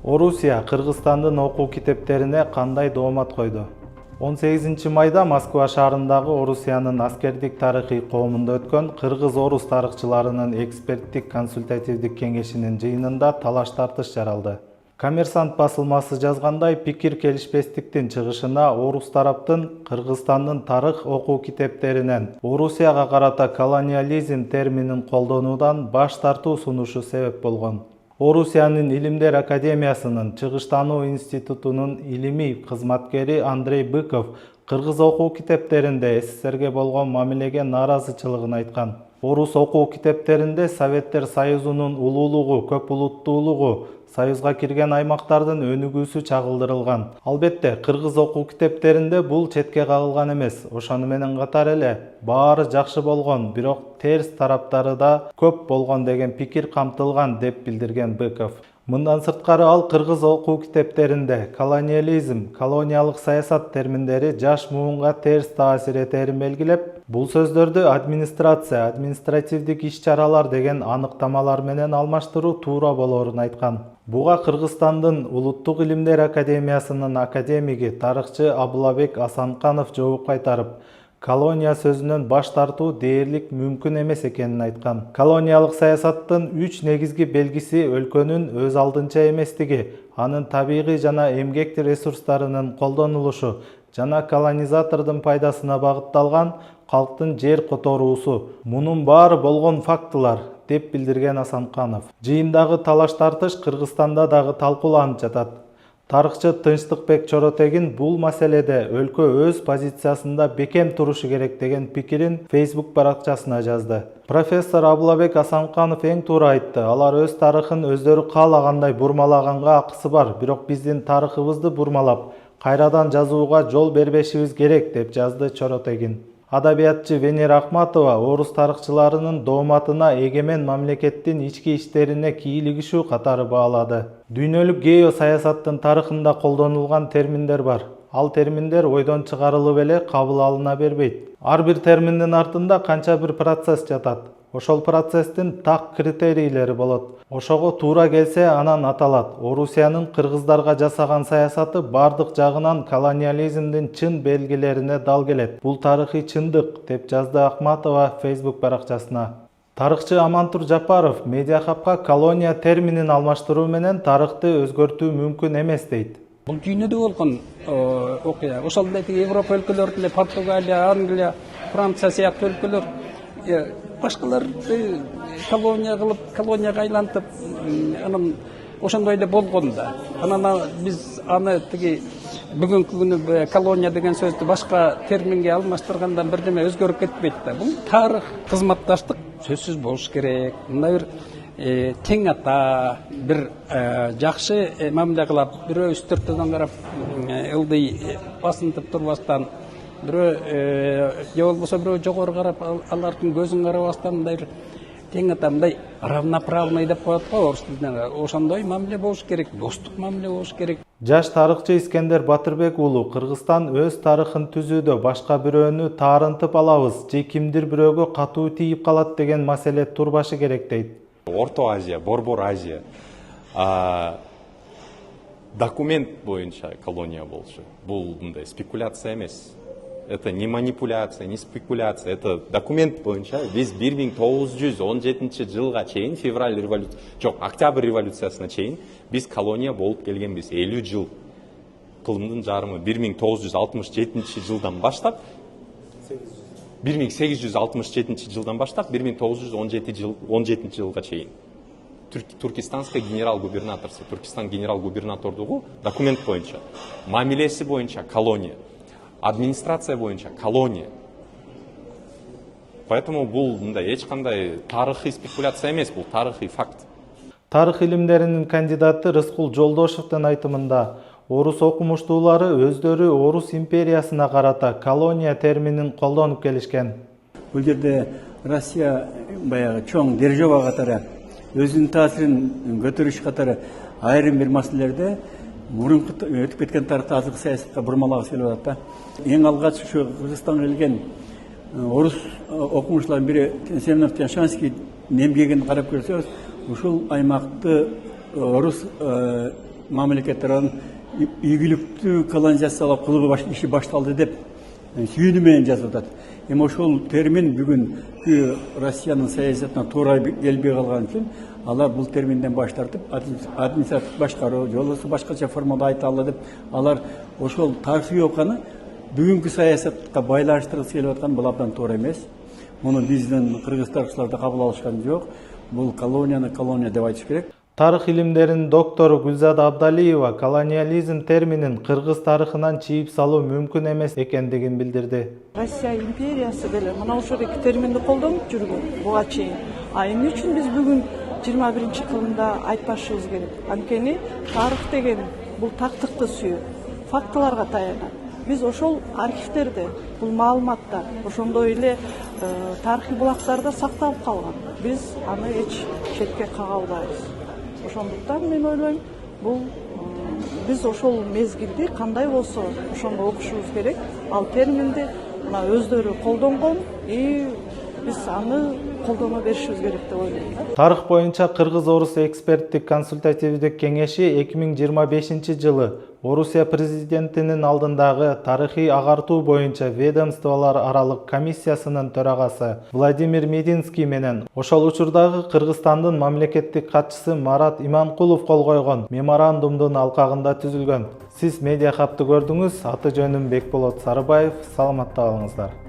Орусия Кыргызстандын окуу китептерине кандай доомат койду? 18 майда Москва шаарындагы Орусиянын аскердик тарыхый коомунда өткөн кыргыз-орус тарыхчыларынын эксперттик консультативдик кеңешинин жыйынында талаш-тартыш жаралды. Коммерсант басылмасы жазгандай, пикир келишпестиктин чыгышына орус тараптын Кыргызстандын тарых окуу китептеринен Орусияга карата колониализм терминин колдонуудан баш тартуу сунушу себеп болгон. Орусиянын Илимдер академиясынын Чыгыштануу институтунун илимий кызматкери Андрей Быков кыргыз окуу китептеринде СССРге болгон мамилеге нааразычылыгын айткан. Орус окуу китептеринде Советтер Союзунун улуулугу, көп улуттуулугу, Союзга кирген аймактардын өнүгүүсү чагылдырылган. Албетте, кыргыз окуу китептеринде бул четке кагылган эмес. Ошону менен катар эле баары жакшы болгон, бирок терс тараптары да көп болгон деген пикир камтылган деп билдирген Быков. Мындан сырткары ал кыргыз окуу китептеринде колониализм, колониялык саясат терминдери жаш муунга терс таасир этерин белгилеп, бул сөздөрдү администрация, административдик иш-чаралар деген аныктамалар менен алмаштыруу туура болорун айткан. Буга Кыргызстандын Улуттук илимдер академиясынын академиги, тарыхчы Абылабек Асанканов жооп кайтарып, колония сөзүнөн баш тартуу дээрлик мүмкүн эмес экенин айткан. Колониялык саясаттын 3 негизги белгиси өлкөнүн өз алдынча эместиги, анын табигый жана эмгек ресурстарынын колдонулушу жана колонизатордун пайдасына багытталган калктын жер которуусу. Мунун баары болгон фактылар, деп билдирген Асанканов. Жыйындагы талаш-тартыш Кыргызстанда дагы талкууланып жатат. Тарыхчы Тынчтыкбек Чоротегин бул маселеде өлкө өз позициясында бекем турушу керек деген пикирин Facebook баракчасына жазды. Профессор Абылабек Асанканов эң туура айтты. Алар өз тарыхын өздөрү каалагандай бурмалаганга акысы бар, бирок биздин тарыхыбызды бурмалап, кайрадан жазууга жол бербешибиз керек, деп жазды Чоротегин. Адабиятчы Венера Ахматова орус тарыхчыларынын дооматына эгемен мамлекеттин ички иштерине кийлигишүү катары баалады. Дүйнөлүк геосаясаттын тарыхында колдонулган терминдер бар. Ал терминдер ойдон чыгарылып эле кабыл алына бербейт. Ар бир терминдин артында канча бир процесс жатат. Ошол процесстин так критерийлери болот. Ошого туура келсе анан аталат. Орусиянын кыргыздарга жасаган саясаты бардык жагынан колониализмдин чын белгилерине дал келет. Бул тарыхый чындык, деп жазды Ахматова Facebook баракчасына. Тарыхчы Амантур Жапаров Медиахабка колония терминин алмаштыруу менен тарыхты өзгөртүү мүмкүн эмес дейт. Бул дүйнөдө болгон окуя. Ошол Европа өлкөлөрүндө Португалия, Англия, Франция сыяктуу өлкөлөр башкаларды колония кылып, колонияга айлантып, анан ошондой эле болгон да. Анан биз аны бүгүнкү күнү колония деген сөздү башка терминге алмаштыргандан бирдеме өзгөрүп кетпейт да. Бул тарых, кызматташтык сөзсүз болуш керек. Мындай бир тең ата, бир жакшы мамиле кылап, бирөө үстөртөдөн карап ылдый басынтып турбастан, бирөө же болбосо бирөө жогору карап алардын көзүн карабастан, мындай бир тең ата, мындай равноправный деп коет го орус тилинде. Ошондой мамиле болуш керек, достук мамиле болуш керек. Жаш тарыхчы Искендер Батырбек уулу Кыргызстан өз тарыхын түзүүдө башка бирөөнү таарынтып алабыз же кимдир бирөөгө катуу тийип калат деген маселе турбашы керек дейт. Орто Азия, Борбор Азия документ боюнча колония болчу. Бул мындай спекуляция эмес. Это не манипуляция, не спекуляция. Это документ боюнча биз 1917 жылга чейин, февраль революция, жок, октябрь революциясына чейин биз колония болуп келгенбиз. 50 жыл. Кылымдын жарымы 1967 жылдан баштап 1867 жылдан баштап 1917 жылга чейин. Туркестанская генерал-губернаторство, Туркестан генерал-губернатордугу документ боюнча, мамилеси боюнча колония, администрация боюнча колония. Поэтому бул мындай эч кандай тарыхый спекуляция эмес, бул тарыхый факт. Тарых илимдеринин кандидаты Рыскул Жолдошевдин айтымында, орус окумуштуулары өздөрү Орус империясына карата колония терминин колдонуп келишкен. Бул жерде Россия баягы чоң держава катары өзүнүн таасирин көтөрүш катары айрым бир маселелерде мурунку өтүп кеткен тарыхта азыркы саясатка бурмалагысы келип атат да. Эң алгач ушу Кыргызстанга келген орус окумуштуулардын бири Семенов Тяншанский эмгегин карап көрсөбүз, ушул аймакты орус мамлекеттер анын ийгиликтүү колонизациялап кылуу иши башталды деп сүйүнүү менен жазып атат. Эми ошол термин бүгүнкү Россиянын саясатына туура келбей калган үчүн алар бул терминден баш тартып административдик башкаруу же болбосо башкача формада айталы деп алар ошол тарыхый окуяны бүгүнкү саясатка байланыштыргысы келип аткан бул абдан туура эмес. Муну биздин кыргыз тарыхчылар да кабыл алышкан жок. Бул колонияны колония деп айтыш керек. Тарых илимдеринин доктору Гүлзада Абдалиева колониализм терминин кыргыз тарыхынан чийип салуу мүмкүн эмес экендигин билдирди. Россия империясы деле мына ошол эки терминди колдонуп жүргөн буга чейин. А эмне үчүн биз бүгүн 21-кылымда айтпашыбыз керек? Анткени тарых деген бул тактыкты сүйөт, фактыларга таянат. Биз ошол архивтерде, бул маалыматтар, ошондой эле тарыхый булактарда сакталып калган. Биз аны эч четке кага албайбыз. Ошондуктан мен ойлойм, бул биз ошол мезгилди кандай болсо ошондо окушубуз керек. Ал терминди мына өздөрү колдонгон биз аны колдоно беришибиз керек деп ойлойм. Тарых боюнча Кыргыз-Орус эксперттик консультативдик кеңеши 2025 жылы Орусия президентинин алдындагы тарыхый агартуу боюнча ведомстволор аралык комиссиясынын төрагасы Владимир Мединский менен ошол учурдагы Кыргызстандын мамлекеттик катчысы Марат Иманкулов кол койгон меморандумдун алкагында түзүлгөн. Сиз медиа хабты көрдүңүз. Аты жөнүм Бекболот Сарыбаев. Саламатта калыңыздар.